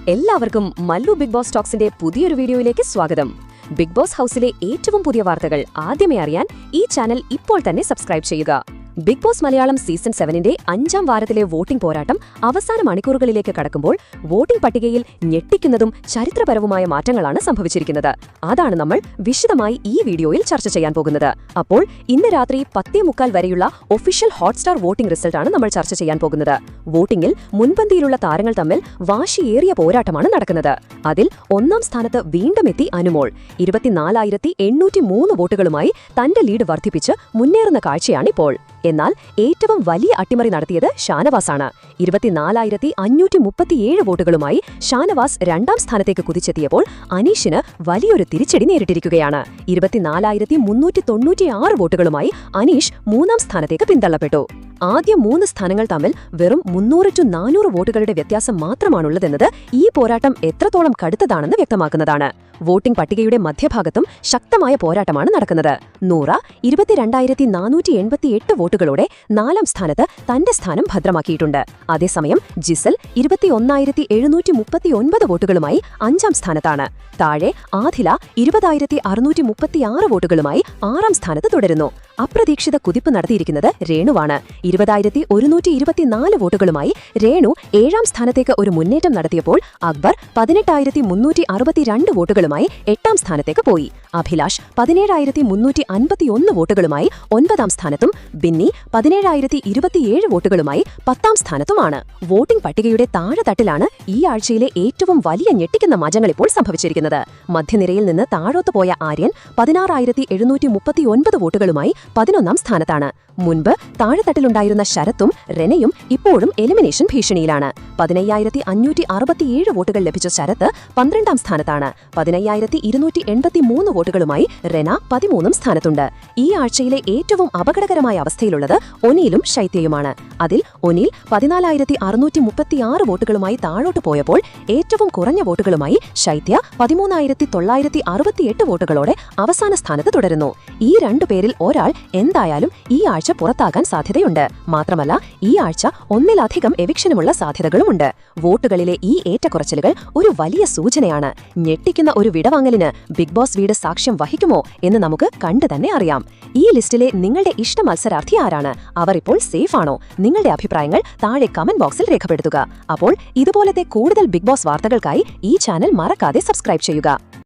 എല്ലാവർക്കും Mallu big boss ടോക്സിന്റെ പുതിയൊരു വീഡിയോയിലേക്ക് സ്വാഗതം. ബിഗ് ബോസ് ഹൗസിലെ ഏറ്റവും പുതിയ വാർത്തകൾ ആദ്യമേ അറിയാൻ ഈ ചാനൽ ഇപ്പോൾ തന്നെ സബ്സ്ക്രൈബ് ചെയ്യുക. ബിഗ് ബോസ് മലയാളം സീസൺ 7ന്റെ 5ാം വാരത്തിലെ വോട്ടിംഗ് പോരാട്ടം അവസാന മണിക്കൂറുകളിലേക്ക് കടക്കുമ്പോൾ വോട്ടിംഗ് പട്ടികയിൽ ഞെട്ടിക്കുന്നതും ചരിത്രപരവുമായ മാറ്റങ്ങളാണ് സംഭവിച്ചിരിക്കുന്നത്. അതാണ് നമ്മൾ വിശദമായി ഈ വീഡിയോയിൽ ചർച്ച ചെയ്യാൻ പോകുന്നത്. അപ്പോൾ ഇന്ന് രാത്രി 10:45 വരെയുള്ള ഒഫീഷ്യൽ ഹോട്ട്സ്റ്റാർ വോട്ടിംഗ് റിസൾട്ടാണ് നമ്മൾ ചർച്ച ചെയ്യാൻ പോകുന്നത്. വോട്ടിംഗിൽ മുൻപന്തിയിലുള്ള താരങ്ങൾ തമ്മിൽ വാശിയേറിയ പോരാട്ടമാണ് നടക്കുന്നത്. അതിൽ 1ാം സ്ഥാനത്ത് വീണ്ടും എത്തി അനുമോൾ 24,803 വോട്ടുകളുമായി തന്റെ ലീഡ് വർദ്ധിപ്പിച്ച് മുന്നേറുന്ന കാഴ്ചയാണിപ്പോൾ. എന്നാൽ ഏറ്റവും വലിയ അട്ടിമറി നടത്തിയത് ഷാനവാസാണ്. 24,537 വോട്ടുകളുമായി ഷാനവാസ് 2ാം സ്ഥാനത്തേക്ക് കുതിച്ചെത്തിയപ്പോൾ അനീഷിന് വലിയൊരു തിരിച്ചടി നേരിട്ടിരിക്കുകയാണ്. 24,396 വോട്ടുകളുമായി അനീഷ് 3ാം സ്ഥാനത്തേക്ക് പിന്തള്ളപ്പെട്ടു. ആദ്യ 3 സ്ഥാനങ്ങൾ തമ്മിൽ വെറും 300-400 വോട്ടുകളുടെ വ്യത്യാസം മാത്രമാണുള്ളതെന്നത് ഈ പോരാട്ടം എത്രത്തോളം കടുത്തതാണെന്ന് വ്യക്തമാക്കുന്നതാണ്. വോട്ടിംഗ് പട്ടികയുടെ മധ്യഭാഗത്തും ശക്തമായ പോരാട്ടമാണ് നടക്കുന്നത്. നൂറ 22,488 വോട്ടുകളോടെ 4ാം സ്ഥാനത്ത് തന്റെ സ്ഥാനം ഭദ്രമാക്കിയിട്ടുണ്ട്. അതേസമയം ജിസൽ 21,739 വോട്ടുകളുമായി 5ാം സ്ഥാനത്താണ്. താഴെ ആധില 20,636 വോട്ടുകളുമായി 6ാം സ്ഥാനത്ത് തുടരുന്നു. അപ്രതീക്ഷിത കുതിപ്പ് നടത്തിയിരിക്കുന്നത് രേണുവാണ്. 20,124 വോട്ടുകളുമായി രേണു 7ാം സ്ഥാനത്തേക്ക് ഒരു മുന്നേറ്റം നടത്തിയപ്പോൾ അക്ബർ 18,362 വോട്ടുകളുമായി 8ാം സ്ഥാനത്തേക്ക് പോയി. അഭിലാഷ് 17,351 വോട്ടുകളുമായി 9ാം സ്ഥാനത്തും ബിന്നി 17,027 വോട്ടുകളുമായി 10ാം സ്ഥാനത്തുമാണ്. വോട്ടിംഗ് പട്ടികയുടെ താഴെത്തട്ടിലാണ് ഈ ആഴ്ചയിലെ ഏറ്റവും വലിയ ഞെട്ടിക്കുന്ന മാറ്റങ്ങൾ ഇപ്പോൾ സംഭവിച്ചിരിക്കുന്നത്. മധ്യനിരയിൽ നിന്ന് താഴോട്ട് പോയ ആര്യൻ 16,739 വോട്ടുകളുമായി 11ാം സ്ഥാനത്താണ്. മുൻപ് താഴെത്തട്ടിലുണ്ടായിരുന്ന ശരത്തും റെനയും ഇപ്പോഴും എലിമിനേഷൻ ഭീഷണിയിലാണ്. 15,567 വോട്ടുകൾ ലഭിച്ച ശരത്ത് 12ാം സ്ഥാനത്താണ്. 15,283 വോട്ടുകളുമായി റെന 13ാം സ്ഥാനത്തുണ്ട്. ഈ ആഴ്ചയിലെ ഏറ്റവും അപകടകരമായ അവസ്ഥയിലുള്ളത് ഒനീലും ശൈത്യയുമാണ്. അതിൽ ഒനീൽ 14,636 വോട്ടുകളുമായി താഴോട്ട് പോയപ്പോൾ ഏറ്റവും കുറഞ്ഞ വോട്ടുകളുമായി ശൈത്യ 13,968 വോട്ടുകളോടെ അവസാന സ്ഥാനത്ത് തുടരുന്നു. ഈ 2 പേരിൽ ഒരാൾ എന്തായാലും ഈ ആഴ്ച പുറത്താകാൻ സാധ്യതയുണ്ട്. മാത്രമല്ല ഈ ആഴ്ച ഒന്നിലധികം എവിക്ഷനുമുള്ള സാധ്യതകളുമുണ്ട്. വോട്ടുകളിലെ ഈ ഏറ്റക്കുറച്ചിലുകൾ ഒരു വലിയ സൂചനയാണ്. ഞെട്ടിക്കുന്ന ഒരു വിടവാങ്ങലിന് ബിഗ് ബോസ് വീട് സാക്ഷ്യം വഹിക്കുമോ എന്ന് നമുക്ക് കണ്ടു തന്നെ അറിയാം. ഈ ലിസ്റ്റിലെ നിങ്ങളുടെ ഇഷ്ട മത്സരാർത്ഥി ആരാണ്? അവർ ഇപ്പോൾ സേഫ് ആണോ? നിങ്ങളുടെ അഭിപ്രായങ്ങൾ താഴെ കമന്റ് ബോക്സിൽ രേഖപ്പെടുത്തുക. അപ്പോൾ ഇതുപോലത്തെ കൂടുതൽ ബിഗ് ബോസ് വാർത്തകൾക്കായി ഈ ചാനൽ മറക്കാതെ സബ്സ്ക്രൈബ് ചെയ്യുക.